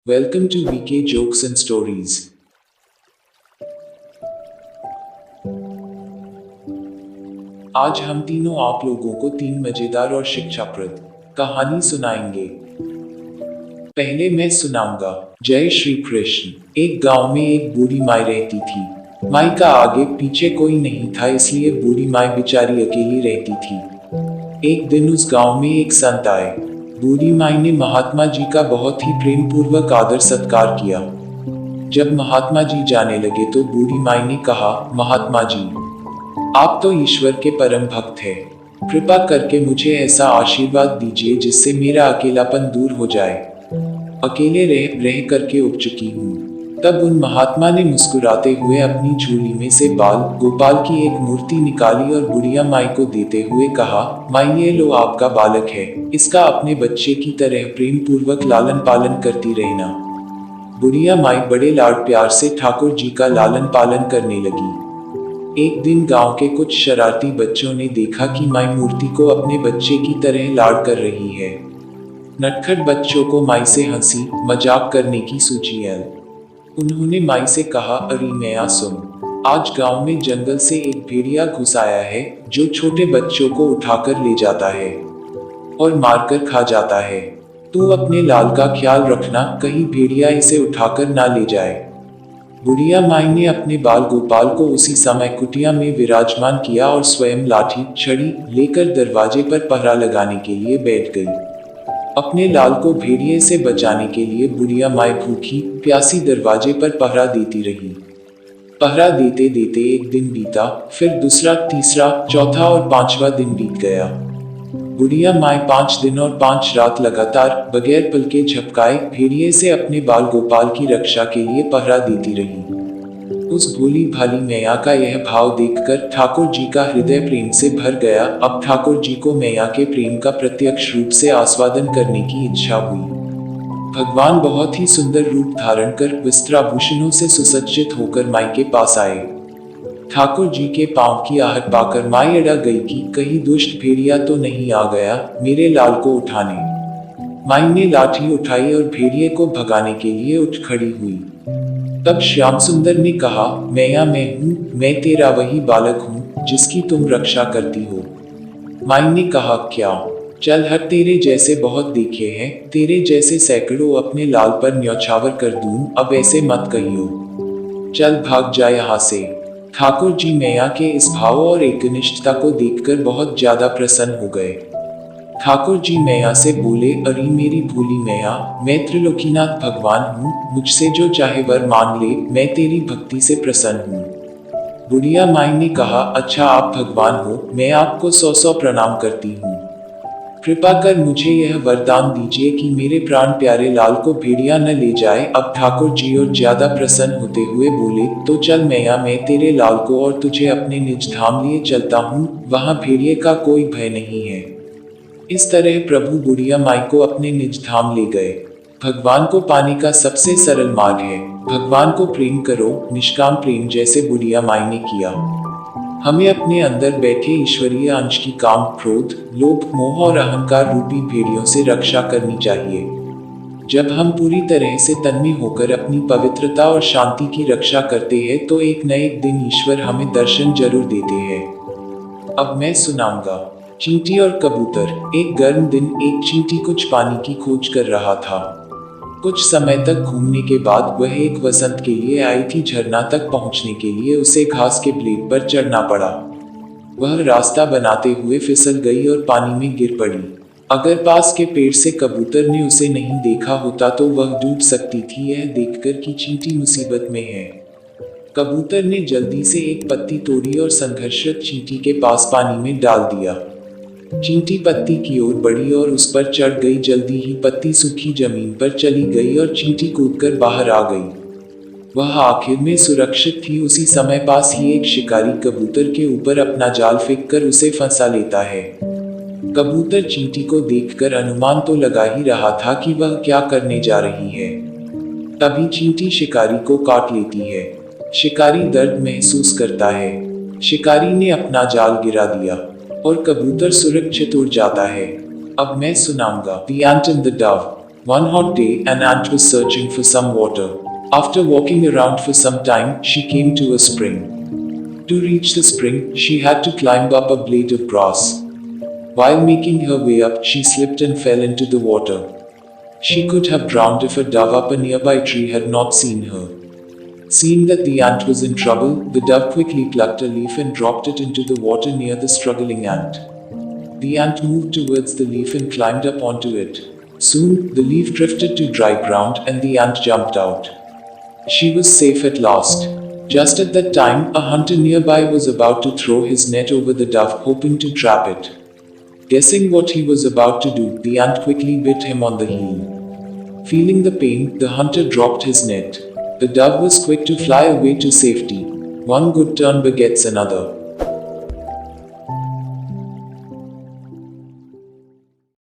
Welcome to VK Jokes and Stories. आज हम तीनों आप लोगों को 3 मजेदार और शिक्षाप्रद कहानी सुनाएंगे। पहले मैं सुनाऊंगा। जय श्री कृष्ण। एक गांव में एक बूढ़ी माई रहती थी। माई का आगे पीछे कोई नहीं था, इसलिए बूढ़ी माई बेचारी अकेली रहती थी। एक दिन उस गांव में एक संत आए। बूढ़ी माई ने महात्मा जी का बहुत ही प्रेम पूर्वक आदर सत्कार किया। जब महात्मा जी जाने लगे तो बूढ़ी माई ने कहा, महात्मा जी, आप तो ईश्वर के परम भक्त हैं। कृपा करके मुझे ऐसा आशीर्वाद दीजिए जिससे मेरा अकेलापन दूर हो जाए। अकेले रह रह करके उब चुकी हूँ। तब उन महात्मा ने मुस्कुराते हुए अपनी झोली में से बाल गोपाल की एक मूर्ति निकाली और बुढ़िया माई को देते हुए कहा, माई ये लो आपका बालक है, इसका अपने बच्चे की तरह प्रेम पूर्वक लालन पालन करती रहना। बुढ़िया माई बड़े लाड प्यार से ठाकुर जी का लालन पालन करने लगी। एक दिन गांव के कुछ शरारती बच्चों ने देखा कि माई मूर्ति को अपने बच्चे की तरह लाड कर रही है। नटखट बच्चों को माई से हंसी मजाक करने की सूझी आई। उन्होंने माई से कहा, अरे मैया सुन, आज गांव में जंगल से एक भेड़िया घुस आया है जो छोटे बच्चों को उठाकर ले जाता है और मारकर खा जाता है। तू अपने लाल का ख्याल रखना, कहीं भेड़िया इसे उठाकर ना ले जाए। बुढ़िया माई ने अपने बाल गोपाल को उसी समय कुटिया में विराजमान किया और स्वयं लाठी छड़ी लेकर दरवाजे पर पहरा लगाने के लिए बैठ गई। अपने लाल को भेड़िए से बचाने के लिए बुढ़िया माई भूखी प्यासी दरवाजे पर पहरा देती रही। पहरा देते देते एक दिन बीता, फिर दूसरा, तीसरा, चौथा और 5वां दिन बीत गया। बुढ़िया माई 5 दिन और 5 रात लगातार बगैर पलके झपकाए भेड़िए से अपने बाल गोपाल की रक्षा के लिए पहरा देती रही। उस भोली भाली मैया का यह भाव देखकर ठाकुर जी का हृदय प्रेम से भर गया। अब ठाकुर जी को मैया के प्रेम का प्रत्यक्ष रूप से आस्वादन करने की इच्छा हुई। भगवान बहुत ही सुंदर रूप धारण कर वस्त्राभूषणों से सुसज्जित होकर माई के पास आए। ठाकुर जी के पांव की आहट पाकर माई अड़ा गई कि कहीं दुष्ट भेड़िया तो नहीं आ गया मेरे लाल को उठाने। माई ने लाठी उठाई और भेड़िए को भगाने के लिए उठ खड़ी हुई। तब श्याम सुंदर ने कहा, मैया मैं हूँ, मैं तेरा वही बालक हूँ जिसकी तुम रक्षा करती हो। माई ने कहा, क्या? चल हट, तेरे जैसे बहुत देखे हैं, तेरे जैसे सैकड़ों अपने लाल पर न्यौछावर कर दूं, अब ऐसे मत कहियो। चल भाग जा यहाँ से। ठाकुर जी मैया के इस भाव और एकनिष्ठता को देखकर बहुत ज्यादा प्रसन्न हो गए। ठाकुर जी मैया से बोले, अरे मेरी भोली मैया, मैं त्रिलोकीनाथ भगवान हूँ, मुझसे जो चाहे वर मांग ले, मैं तेरी भक्ति से प्रसन्न हूँ। बुढ़िया माई ने कहा, अच्छा आप भगवान हो, मैं आपको 100 प्रणाम करती हूँ। कृपा कर मुझे यह वरदान दीजिए कि मेरे प्राण प्यारे लाल को भेड़िया न ले जाए। अब ठाकुर जी और ज्यादा प्रसन्न होते हुए बोले, तो चल मैया, मैं तेरे लाल को और तुझे अपने निज धाम लिए चलता हूँ, वहाँ भेड़िए का कोई भय नहीं है। इस तरह प्रभु बुढ़िया माई को अपने निज धाम ले गए। भगवान को पाने का सबसे सरल मार्ग है, भगवान को प्रेम करो, निष्काम प्रेम, जैसे बुढ़िया माई ने किया। हमें अपने अंदर बैठे ईश्वरीय अंश की काम, क्रोध, लोभ, मोह और अहंकार रूपी भेड़ियों से रक्षा करनी चाहिए। जब हम पूरी तरह से तन्मय होकर अपनी पवित्रता और शांति की रक्षा करते हैं तो एक न एक दिन ईश्वर हमें दर्शन जरूर देते हैं। अब मैं सुनाऊंगा। चींटी और कबूतर। एक गर्म दिन एक चींटी कुछ पानी की खोज कर रहा था। कुछ समय तक घूमने के बाद वह एक वसंत के लिए आई थी। झरना तक पहुंचने के लिए उसे घास के ब्लेड पर चढ़ना पड़ा। वह रास्ता बनाते हुए फिसल गई और पानी में गिर पड़ी। अगर पास के पेड़ से कबूतर ने उसे नहीं देखा होता तो वह डूब सकती थी, यह देखकर कि चींटी मुसीबत में है। कबूतर ने जल्दी से एक पत्ती तोड़ी और संघर्षरत चींटी के पास पानी में डाल दिया। चींटी पत्ती की ओर बढ़ी और उस पर चढ़ गई। जल्दी ही पत्ती सूखी जमीन पर चली गई और चींटी कूदकर बाहर आ गई। वह आखिर में सुरक्षित थी। उसी समय पास ही एक शिकारी कबूतर के ऊपर अपना जाल फेंककर उसे फंसा लेता है। कबूतर चींटी को देखकर अनुमान तो लगा ही रहा था कि वह क्या करने जा रही है। तभी चींटी शिकारी को काट लेती है। शिकारी दर्द महसूस करता है। शिकारी ने अपना जाल गिरा दिया और कबूतर सुरक्षित उड़ जाता है। अब मैं सुनाऊंगा। The Ant and the Dove। One hot day, an ant was searching for some water. After walking around for some time, she came to a spring. To reach the spring, she had to climb up a blade of grass. While making her way up, she slipped and fell into the water. She could have drowned if a dove up a nearby tree had not seen her. Seeing that the ant was in trouble, the dove quickly plucked a leaf and dropped it into the water near the struggling ant. The ant moved towards the leaf and climbed up onto it. Soon, the leaf drifted to dry ground and the ant jumped out. She was safe at last. Just at that time, a hunter nearby was about to throw his net over the dove, hoping to trap it. Guessing what he was about to do, the ant quickly bit him on the heel. Feeling the pain, the hunter dropped his net. The dove was quick to fly away to safety. One good turn begets another.